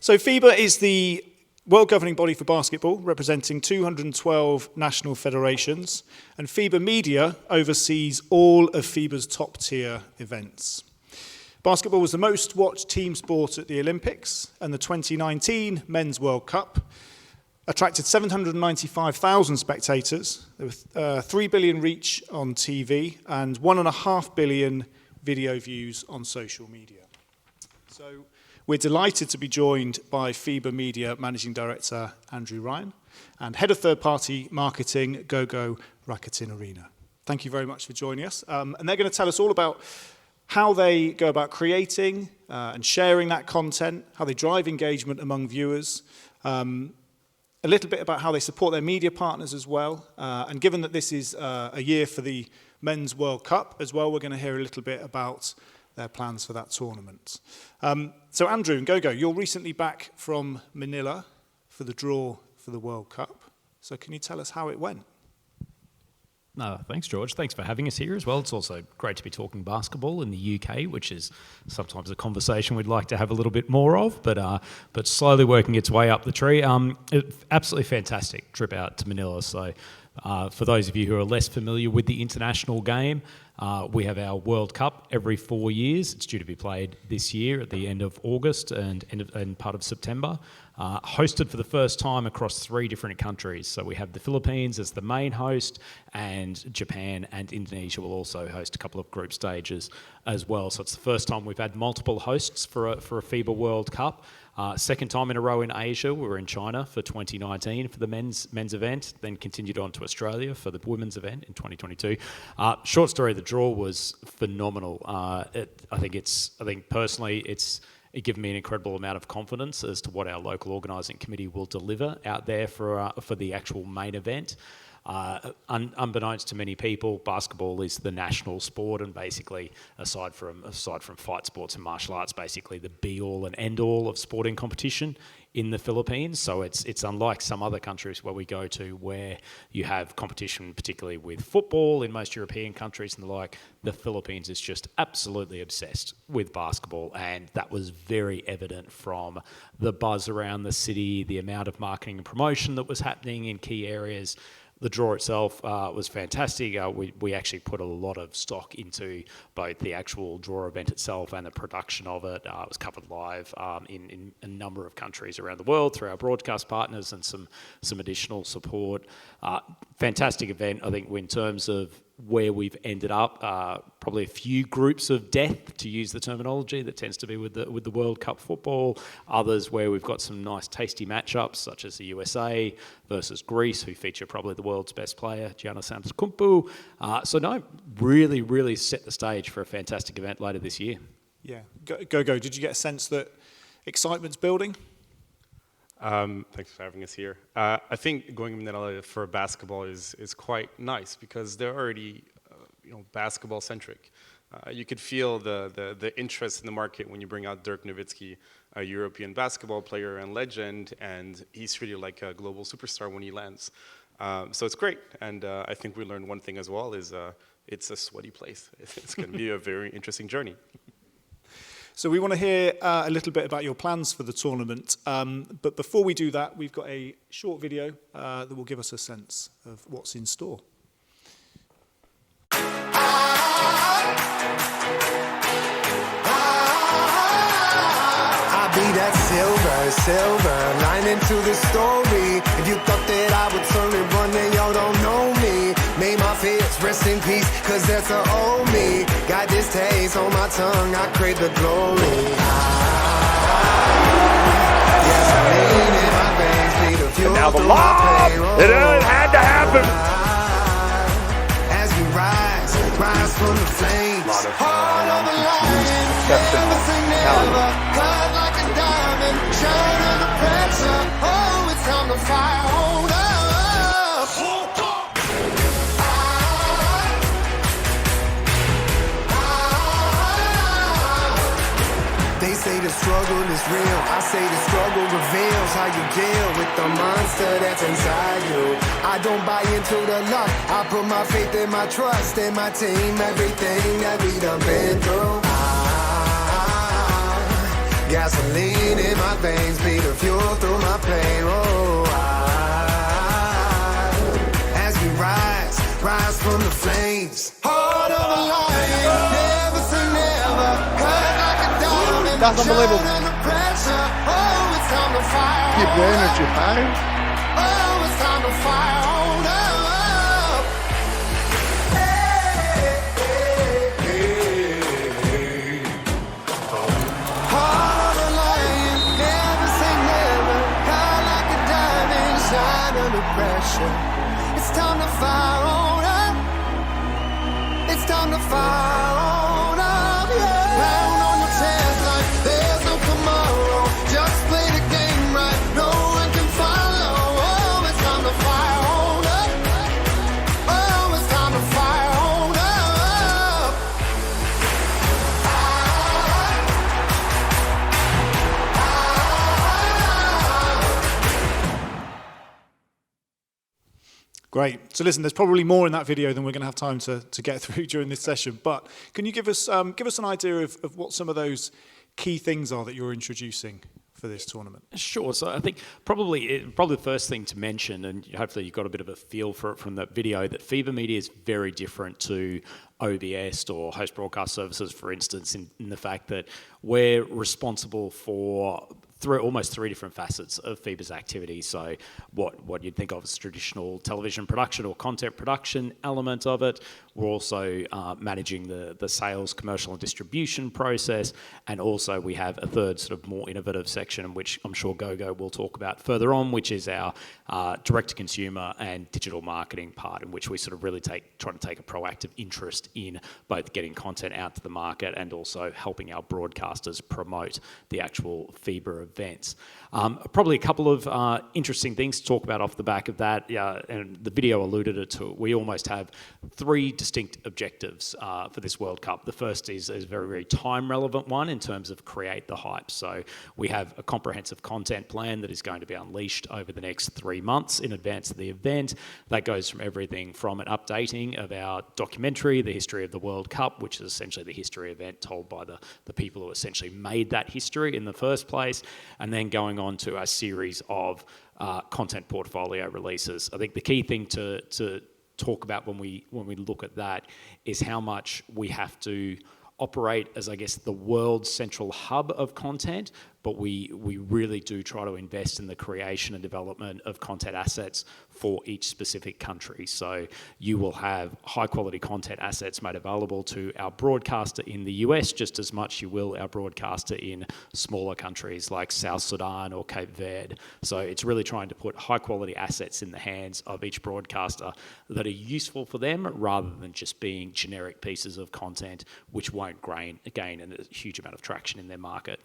So FIBA is the world governing body for basketball, representing 212 national federations, and FIBA Media oversees all of FIBA's top-tier events. Basketball was the most watched team sport at the Olympics, and the 2019 Men's World Cup attracted 795,000 spectators. There were 3 billion reach on TV and 1.5 billion video views on social media. So we're delighted to be joined by FIBA Media Managing Director Andrew Ryan and Head of Third-Party Marketing, Rakotonirina. Thank you very much for joining us. And they're going to tell us all about how they go about creating and sharing that content, how they drive engagement among viewers, a little bit about how they support their media partners as well. And given that this is a year for the Men's World Cup as well, we're going to hear a little bit about their plans for that tournament. So Andrew and Gogo, you're recently back from Manila for the draw for the World Cup. So can you tell us how it went? No, thanks, George. Thanks for having us here as well. It's also great to be talking basketball in the UK, which is sometimes a conversation we'd like to have a little bit more of, but slowly working its way up the tree. Absolutely fantastic trip out to Manila. So for those of you who are less familiar with the international game, we have our World Cup every 4 years. It's due to be played this year at the end of August and part of September. Hosted for the first time across 3 different countries. So we have the Philippines as the main host, and Japan and Indonesia will also host a couple of group stages as well. So it's the first time we've had multiple hosts for a FIBA World Cup. Second time in a row in Asia. We were in China for 2019 for the men's event, then continued on to Australia for the women's event in 2022. Short story, the draw was phenomenal. I think personally it gave me an incredible amount of confidence as to what our local organising committee will deliver out there for the actual main event. Unbeknownst to many people, basketball is the national sport, and basically, aside from fight sports and martial arts, basically the be-all and end-all of sporting competition in the Philippines. So it's unlike some other countries where we go to, where you have competition, particularly with football in most European countries and the like. The Philippines is just absolutely obsessed with basketball, and that was very evident from the buzz around the city, the amount of marketing and promotion that was happening in key areas. The draw itself was fantastic. We actually put a lot of stock into both the actual draw event itself and the production of it. It was covered live in a number of countries around the world through our broadcast partners and some additional support. Fantastic event, I think, in terms of where we've ended up. Probably a few groups of death, to use the terminology that tends to be with the World Cup football. Others where we've got some nice tasty matchups, such as the USA versus Greece, who feature probably the world's best player, Giannis Antetokounmpo. So no, really set the stage for a fantastic event later this year. Yeah, Gogo, did you get a sense that excitement's building? Thanks for having us here. I think going to Manila for basketball is quite nice because they're already basketball centric. You could feel the interest in the market when you bring out Dirk Nowitzki, a European basketball player and legend, and he's treated like a global superstar when he lands. So it's great, and I think we learned one thing as well is it's a sweaty place. It's going to be a very interesting journey. So we want to hear a little bit about your plans for the tournament. But before we do that, we've got a short video that will give us a sense of what's in store. I'll be that silver lining to the story. If you thought that I would turn and run, then y'all don't know me. May my fears rest in peace, cause that's a old me. Got this taste on my tongue, I crave the glory. Yes, I mean in my veins, need a fuel now the through lob! my pain. It had to happen! As we rise from the flames. Heart of a lion, never say never. Cut like a diamond, shine under pressure. Oh, it's time to fire, hold up. They say the struggle is real. I say the struggle reveals how you deal with the monster that's inside you. I don't buy into the luck. I put my faith and my trust in my team. Everything that we done been through. Gasoline in my veins, be the fuel through my pain. Oh, as we rise from the flames. Heart of a lion, never say never. Cut like a diamond. That's unbelievable. Under pressure. Oh, it's time to fire. Keep the energy high. Oh, it's time to fire on up. Heart of a lion, never say never. Cut like a diamond, shine under pressure. It's time to fire on up. It's time to fire on up, yeah. Pound on your chest like there's no tomorrow. Just play the game right, no one can follow. Oh, it's time to fire on up. Oh, it's time to fire on up. Great. So listen, there's probably more in that video than we're going to have time to get through during this session. But can you give us an idea of what some of those key things are that you're introducing for this tournament? Sure. So I think probably the first thing to mention, and hopefully you've got a bit of a feel for it from that video, that FIBA Media is very different to OBS or host broadcast services, for instance, in the fact that we're responsible for almost three different facets of FIBA's activity. So what you'd think of as traditional television production or content production element of it. We're also managing the sales, commercial and distribution process. And also we have a third sort of more innovative section, which I'm sure Gogo will talk about further on, which is our direct-to-consumer and digital marketing part, in which we sort of really try to take a proactive interest in both getting content out to the market and also helping our broadcasters promote the actual FIBA events. Probably a couple of interesting things to talk about off the back of that, and the video alluded to it. We almost have three distinct objectives for this World Cup. The first is a very, very time-relevant one in terms of create the hype. So we have a comprehensive content plan that is going to be unleashed over the next 3 months in advance of the event. That goes from everything from an updating of our documentary, The History of the World Cup, which is essentially the history event told by the people who essentially made that history in the first place, and then going on to a series of content portfolio releases. I think the key thing to talk about when we look at that is how much we have to operate as, I guess, the world's central hub of content, but we really do try to invest in the creation and development of content assets for each specific country. So you will have high quality content assets made available to our broadcaster in the US just as much you will our broadcaster in smaller countries like South Sudan or Cape Verde. So it's really trying to put high quality assets in the hands of each broadcaster that are useful for them rather than just being generic pieces of content which won't gain a huge amount of traction in their market.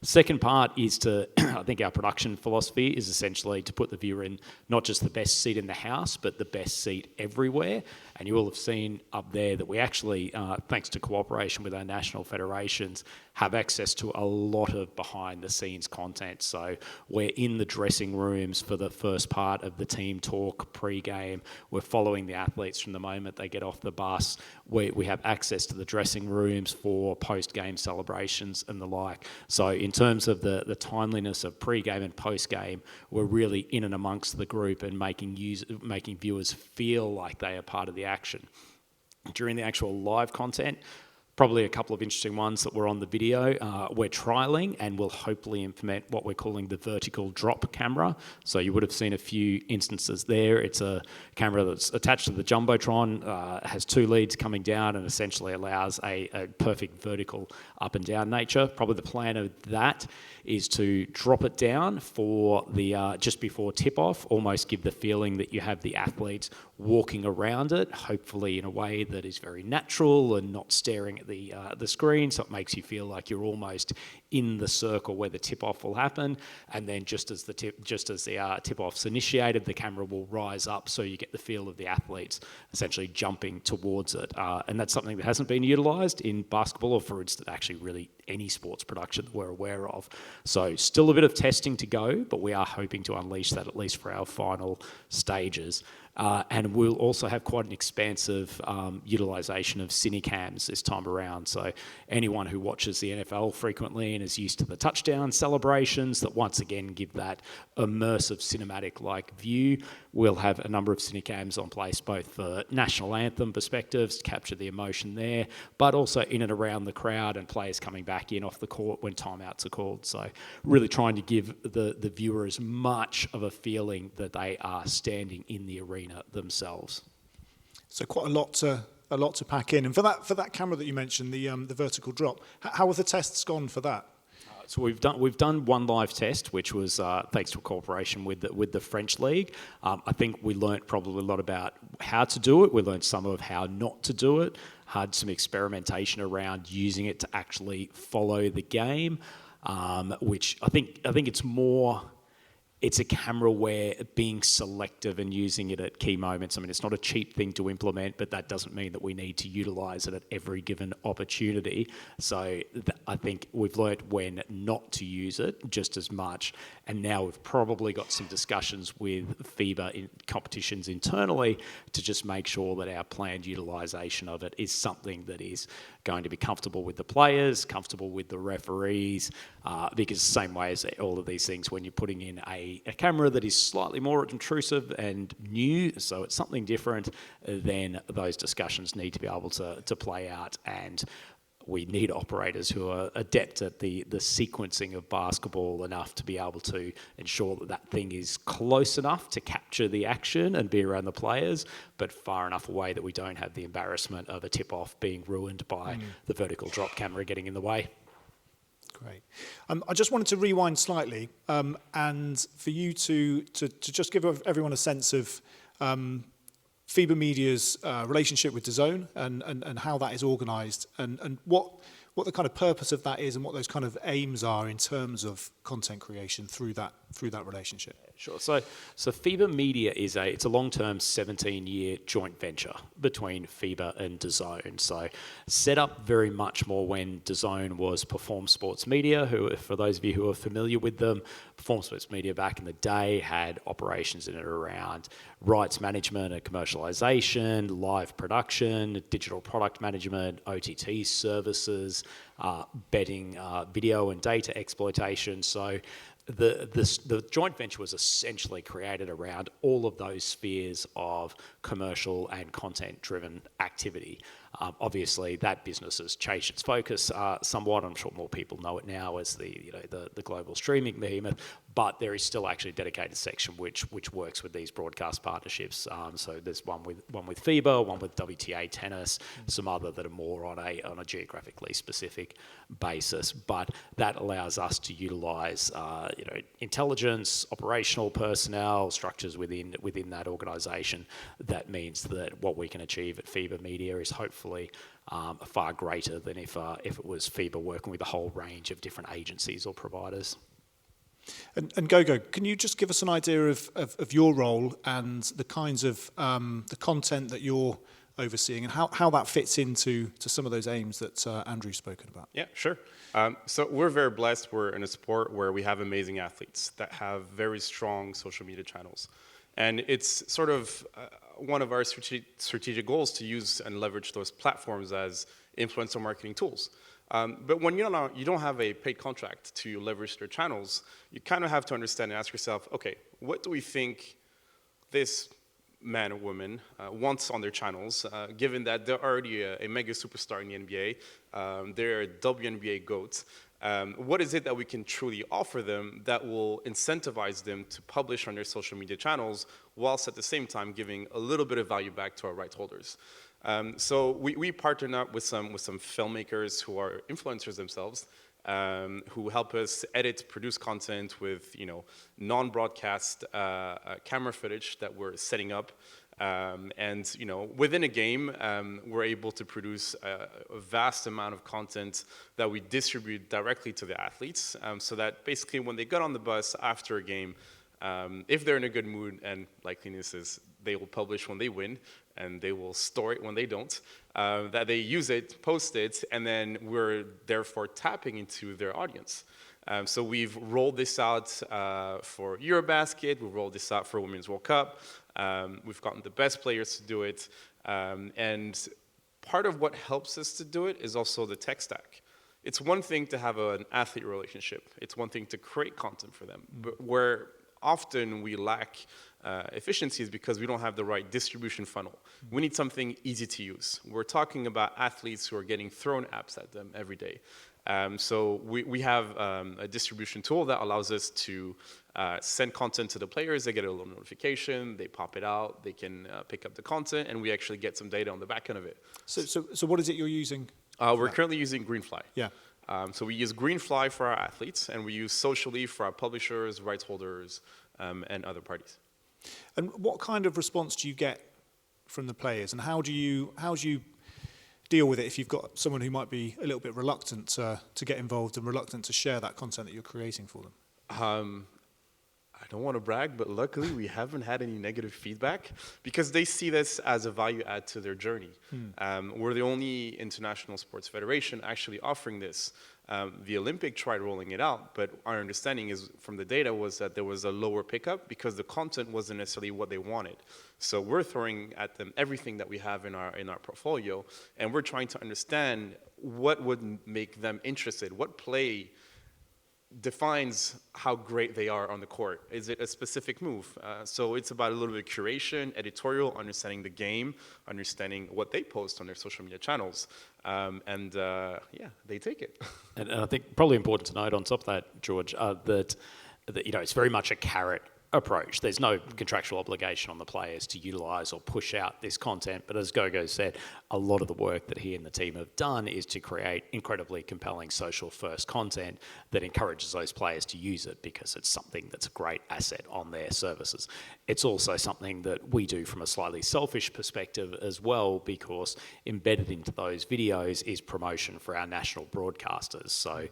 Second part is I think our production philosophy is essentially to put the viewer in not just the best seat in the house, but the best seat everywhere. And you will have seen up there that we actually, thanks to cooperation with our national federations, have access to a lot of behind the scenes content. So we're in the dressing rooms for the first part of the team talk pre-game. We're following the athletes from the moment they get off the bus. We have access to the dressing rooms for post-game celebrations and the like. So in terms of the timeliness of pre-game and post-game, we're really in and amongst the group and making viewers feel like they are part of the action. During the actual live content, probably a couple of interesting ones that were on the video. We're trialling and will hopefully implement what we're calling the vertical drop camera. So you would have seen a few instances there. It's a camera that's attached to the Jumbotron, has 2 leads coming down and essentially allows a perfect vertical up and down nature. Probably the plan of that is to drop it down for the just before tip-off, almost give the feeling that you have the athletes walking around it, hopefully in a way that is very natural and not staring at the screen, so it makes you feel like you're almost in the circle where the tip-off will happen. And then just as the tip-off's initiated, the camera will rise up so you get the feel of the athletes essentially jumping towards it. And that's something that hasn't been utilised in basketball or, for instance, actually really any sports production that we're aware of. So still a bit of testing to go, but we are hoping to unleash that at least for our final stages. And we'll also have quite an expansive utilisation of cinecams this time around. So anyone who watches the NFL frequently and is used to the touchdown celebrations that once again give that immersive cinematic-like view, we'll have a number of cinecams on place, both for national anthem perspectives to capture the emotion there, but also in and around the crowd and players coming back in off the court when timeouts are called. So really trying to give the viewer as much of a feeling that they are standing in the arena themselves. So quite a lot to pack in. And for that camera that you mentioned, the vertical drop, how have the tests gone for that? So we've done one live test, which was thanks to a cooperation with the French League. I think we learnt probably a lot about how to do it. We learnt some of how not to do it. Had some experimentation around using it to actually follow the game, which I think it's more. It's a camera where being selective and using it at key moments, I mean, it's not a cheap thing to implement, but that doesn't mean that we need to utilise it at every given opportunity. So I think we've learnt when not to use it just as much. And now we've probably got some discussions with FIBA in competitions internally to just make sure that our planned utilisation of it is something that is going to be comfortable with the players, comfortable with the referees, because the same way as all of these things, when you're putting in a camera that is slightly more intrusive and new, so it's something different, then those discussions need to be able to play out, and we need operators who are adept at the sequencing of basketball enough to be able to ensure that that thing is close enough to capture the action and be around the players, but far enough away that we don't have the embarrassment of a tip-off being ruined by the vertical drop camera getting in the way. Great. I just wanted to rewind slightly and for you to just give everyone a sense of FIBA Media's relationship with DAZN and how that is organised and what the kind of purpose of that is and what those kind of aims are in terms of content creation through that relationship. Sure. So FIBA Media it's a long-term 17-year joint venture between FIBA and DAZN. So set up very much more when DAZN was Perform Sports Media, who, for those of you who are familiar with them, Perform Sports Media back in the day had operations in and around rights management and commercialisation, live production, digital product management, OTT services, betting, video and data exploitation. So the joint venture was essentially created around all of those spheres of commercial and content-driven activity. Obviously, that business has changed its focus somewhat. I'm sure more people know it now as the global streaming behemoth. But there is still actually a dedicated section which works with these broadcast partnerships. So there's one with FIBA, one with WTA Tennis, some other that are more on a geographically specific basis. But that allows us to utilise intelligence, operational personnel, structures within that organisation. That means that what we can achieve at FIBA Media is hopefully far greater than if it was FIBA working with a whole range of different agencies or providers. And Gogo, can you just give us an idea of your role and the kinds of the content that you're overseeing and how that fits into some of those aims that Andrew's spoken about? Yeah, sure. So we're very blessed. We're in a sport where we have amazing athletes that have very strong social media channels. And it's sort of one of our strategic goals to use and leverage those platforms as influencer marketing tools. But when you don't have a paid contract to leverage their channels, you kind of have to understand and ask yourself, okay, what do we think this man or woman wants on their channels, given that they're already a mega superstar in the NBA, they're a WNBA GOAT. What is it that we can truly offer them that will incentivize them to publish on their social media channels, whilst at the same time giving a little bit of value back to our rights holders? So we partnered up with some filmmakers who are influencers themselves, who help us edit, produce content with non-broadcast camera footage that we're setting up. And within a game, we're able to produce a vast amount of content that we distribute directly to the athletes, so that basically when they get on the bus after a game, if they're in a good mood, and likeliness is they will publish when they win, and they will store it when they don't, that they use it, post it, and then we're therefore tapping into their audience. So we've rolled this out for Eurobasket, we've rolled this out for Women's World Cup, We've gotten the best players to do it. And part of what helps us to do it is also the tech stack. It's one thing to have an athlete relationship. It's one thing to create content for them. But where often we lack efficiency is because we don't have the right distribution funnel. We need something easy to use. We're talking about athletes who are getting thrown apps at them every day. So we have a distribution tool that allows us to send content to the players. They get a little notification, they pop it out, they can pick up the content, and we actually get some data on the back end of it. So what is it you're using? We're currently using Greenfly. Yeah. So we use Greenfly for our athletes, and we use Socially for our publishers, rights holders, and other parties. And what kind of response do you get from the players, and how do you deal with it if you've got someone who might be a little bit reluctant to get involved and reluctant to share that content that you're creating for them? I don't want to brag, but luckily we haven't had any negative feedback because they see this as a value add to their journey. We're the only international sports federation actually offering this. The Olympic tried rolling it out, but our understanding is from the data was that there was a lower pickup because the content wasn't necessarily what they wanted. So we're throwing at them everything that we have in our portfolio, and we're trying to understand what would make them interested, what play defines how great they are on the court. Is it a specific move? So it's about a little bit of curation, editorial, understanding the game, understanding what they post on their social media channels. Yeah, they take it. And I think probably important to note on top of that, George, that it's very much a carrot approach. There's no contractual obligation on the players to utilize or push out this content, but as Gogo said, a lot of the work that he and the team have done is to create incredibly compelling social first content that encourages those players to use it because it's something that's a great asset on their services. It's also something that we do from a slightly selfish perspective as well, because embedded into those videos is promotion for our national broadcasters. So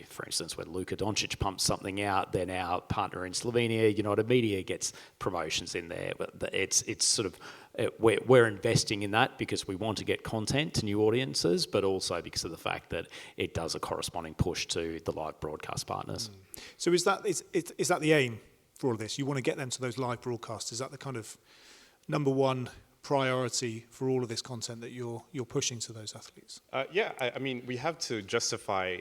for instance, when Luka Doncic pumps something out, then our partner in Slovenia, United Media, gets promotions in there. But it's sort of, we're investing in that because we want to get content to new audiences, but also because of the fact that it does a corresponding push to the live broadcast partners. So is that the aim for all of this? You want to get them to those live broadcasts? Is that the kind of number one priority for all of this content that you're pushing to those athletes? Yeah, I mean, we have to justify,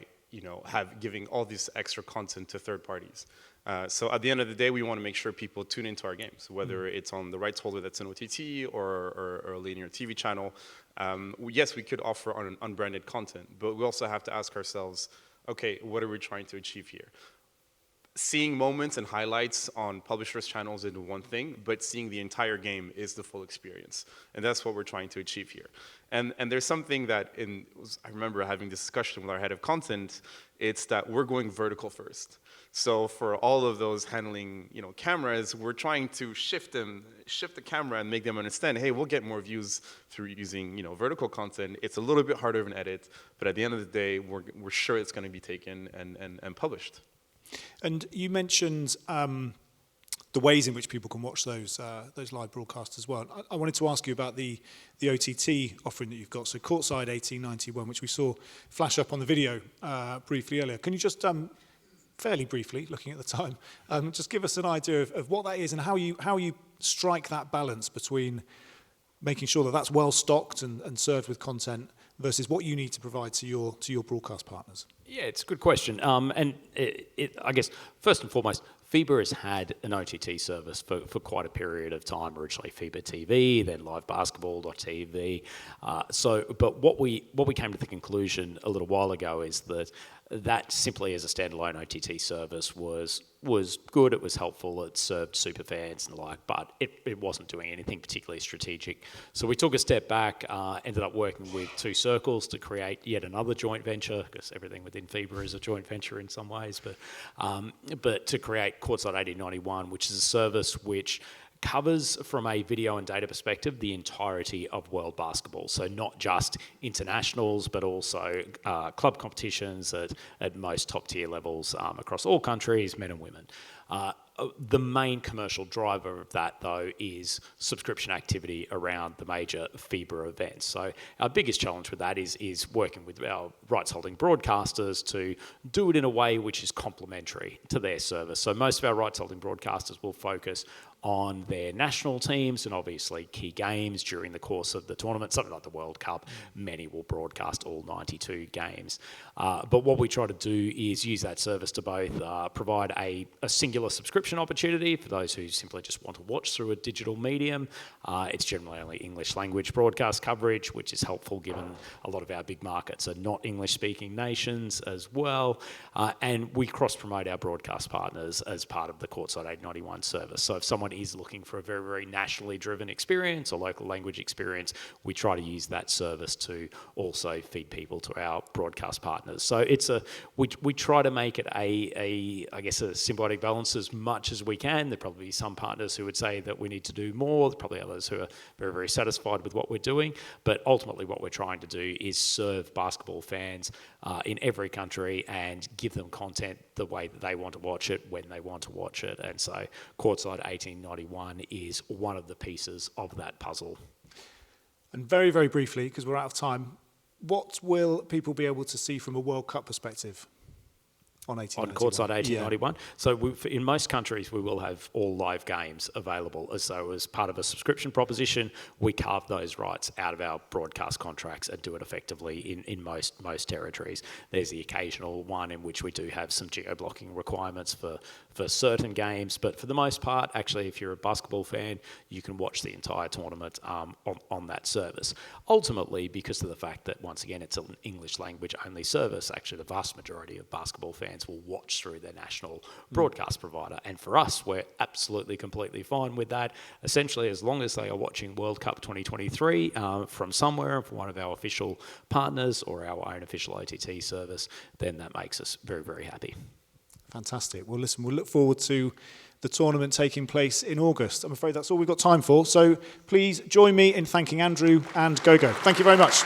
giving all this extra content to third parties. So at the end of the day, we want to make sure people tune into our games, whether it's on the rights holder that's an OTT or a linear TV channel. Yes, we could offer on unbranded content, but we also have to ask ourselves, okay, what are we trying to achieve here? Seeing moments and highlights on publishers' channels is one thing, but seeing the entire game is the full experience. And that's what we're trying to achieve here. And there's something that I remember having this discussion with our head of content, it's that we're going vertical first. So for all of those handling, cameras, we're trying to shift the camera and make them understand, hey, we'll get more views through using, vertical content. It's a little bit harder of an edit, but at the end of the day, we're sure it's going to be taken and published. And you mentioned the ways in which people can watch those live broadcasts as well. I wanted to ask you about the OTT offering that you've got. So Courtside 1891, which we saw flash up on the video briefly earlier. Can you just fairly briefly, looking at the time, just give us an idea of what that is and how you strike that balance between making sure that that's well stocked and served with content versus what you need to provide to your broadcast partners? Yeah, it's a good question. And I guess, first and foremost, FIBA has had an OTT service for quite a period of time, originally FIBA TV, then Live Basketball.tv. But what we came to the conclusion a little while ago is that simply as a standalone OTT service was good, it was helpful, it served super fans and the like, but it wasn't doing anything particularly strategic. So we took a step back, ended up working with Two Circles to create yet another joint venture, because everything within FIBA is a joint venture in some ways, but to create Courtside 1891, which is a service which covers from a video and data perspective the entirety of world basketball. So not just internationals, but also club competitions at most top tier levels across all countries, men and women. The main commercial driver of that, though, is subscription activity around the major FIBA events. So our biggest challenge with that is working with our rights-holding broadcasters to do it in a way which is complementary to their service. So most of our rights-holding broadcasters will focus on their national teams and obviously key games during the course of the tournament. Something like the World Cup, many will broadcast all 92 games. But what we try to do is use that service to both provide a singular subscription opportunity for those who simply just want to watch through a digital medium. It's generally only English language broadcast coverage, which is helpful given a lot of our big markets are not English-speaking nations as well. And we cross-promote our broadcast partners as part of the Courtside 891 service. So if someone is looking for a very, very nationally driven experience or local language experience, we try to use that service to also feed people to our broadcast partners. So it's we try to make it I guess a symbiotic balance as much as we can. There'll probably be some partners who would say that we need to do more. There's probably others who are very, very satisfied with what we're doing. But ultimately what we're trying to do is serve basketball fans in every country and give them content the way that they want to watch it, when they want to watch it. And so Courtside 1891 is one of the pieces of that puzzle. And very, very briefly, because we're out of time, what will people be able to see from a World Cup perspective on 1891? On Courtside 1891. Yeah. So in most countries, we will have all live games available. So as part of a subscription proposition, we carve those rights out of our broadcast contracts and do it effectively in most territories. There's the occasional one in which we do have some geo-blocking requirements for certain games, but for the most part, actually, if you're a basketball fan, you can watch the entire tournament on that service. Ultimately, because of the fact that, once again, it's an English language only service, actually the vast majority of basketball fans will watch through their national broadcast provider. And for us, we're absolutely, completely fine with that. Essentially, as long as they are watching World Cup 2023 from somewhere, from one of our official partners or our own official OTT service, then that makes us very, very happy. Fantastic. Well, listen, we'll look forward to the tournament taking place in August. I'm afraid that's all we've got time for. So please join me in thanking Andrew and Gogo. Thank you very much.